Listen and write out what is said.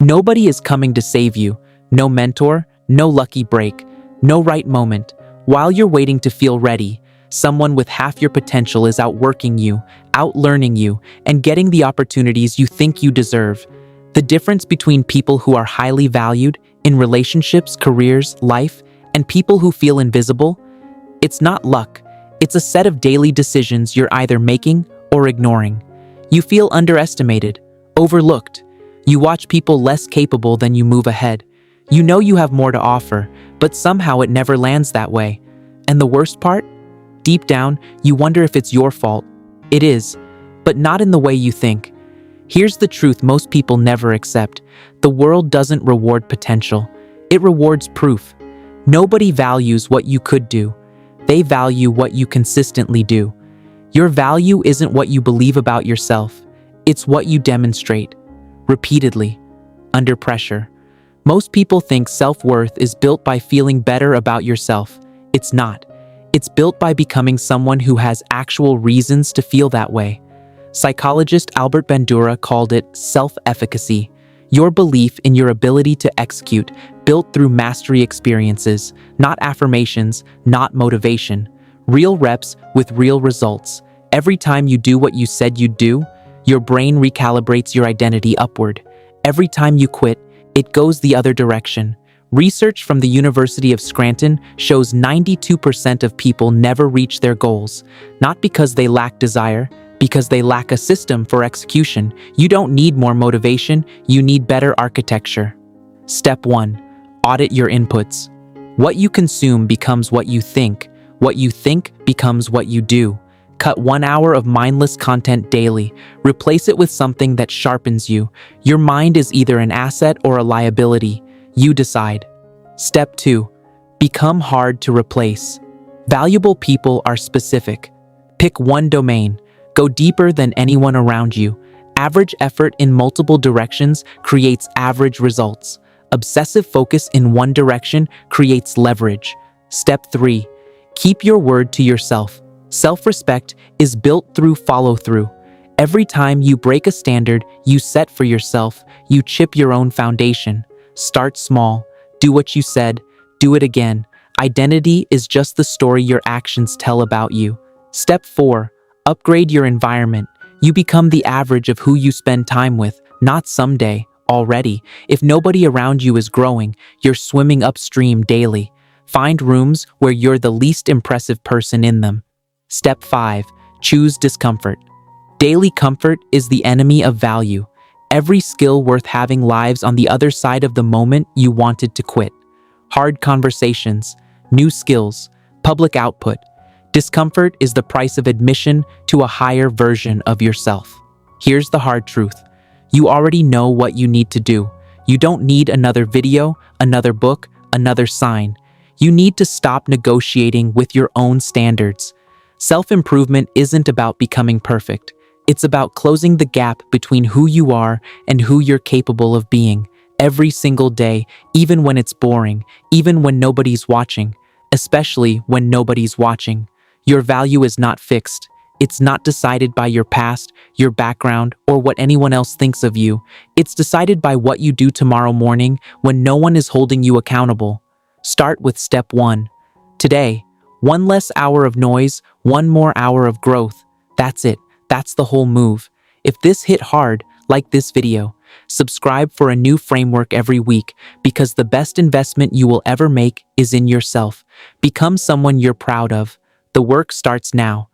Nobody is coming to save you. No mentor, no lucky break, no right moment. While you're waiting to feel ready, someone with half your potential is outworking you, outlearning you, and getting the opportunities you think you deserve. The difference between people who are highly valued in relationships, careers, life, and people who feel invisible, it's not luck. It's a set of daily decisions you're either making or ignoring. You feel underestimated, overlooked. You watch people less capable than you move ahead. You know you have more to offer, but somehow it never lands that way. And the worst part? Deep down, you wonder if it's your fault. It is, but not in the way you think. Here's the truth most people never accept. The world doesn't reward potential. It rewards proof. Nobody values what you could do. They value what you consistently do. Your value isn't what you believe about yourself. It's what you demonstrate, repeatedly, under pressure. Most people think self-worth is built by feeling better about yourself. It's not. It's built by becoming someone who has actual reasons to feel that way. Psychologist Albert Bandura called it self-efficacy, your belief in your ability to execute, built through mastery experiences, not affirmations, not motivation. Real reps with real results. Every time you do what you said you'd do, your brain recalibrates your identity upward. Every time you quit, it goes the other direction. Research from the University of Scranton shows 92% of people never reach their goals, not because they lack desire, because they lack a system for execution. You don't need more motivation, you need better architecture. Step 1. Audit your inputs. What you consume becomes what you think. What you think becomes what you do. Cut 1 hour of mindless content daily. Replace it with something that sharpens you. Your mind is either an asset or a liability. You decide. Step 2. Become hard to replace. Valuable people are specific. Pick one domain. Go deeper than anyone around you. Average effort in multiple directions creates average results. Obsessive focus in one direction creates leverage. Step 3. Keep your word to yourself. Self-respect is built through follow-through. Every time you break a standard you set for yourself, you chip your own foundation. Start small. Do what you said. Do it again. Identity is just the story your actions tell about you. Step 4. Upgrade your environment. You become the average of who you spend time with, not someday, already. If nobody around you is growing, you're swimming upstream daily. Find rooms where you're the least impressive person in them. Step 5. Choose discomfort. Daily comfort is the enemy of value. Every skill worth having lives on the other side of the moment you wanted to quit. Hard conversations, new skills, public output. Discomfort is the price of admission to a higher version of yourself. Here's the hard truth. You already know what you need to do. You don't need another video, another book, another sign. You need to stop negotiating with your own standards. Self-improvement isn't about becoming perfect. It's about closing the gap between who you are and who you're capable of being. Every single day, even when it's boring, even when nobody's watching, especially when nobody's watching. Your value is not fixed. It's not decided by your past, your background, or what anyone else thinks of you. It's decided by what you do tomorrow morning when no one is holding you accountable. Start with step 1. Today, 1 less hour of noise, 1 more hour of growth. That's it. That's the whole move. If this hit hard, like this video. Subscribe for a new framework every week, because the best investment you will ever make is in yourself. Become someone you're proud of. The work starts now.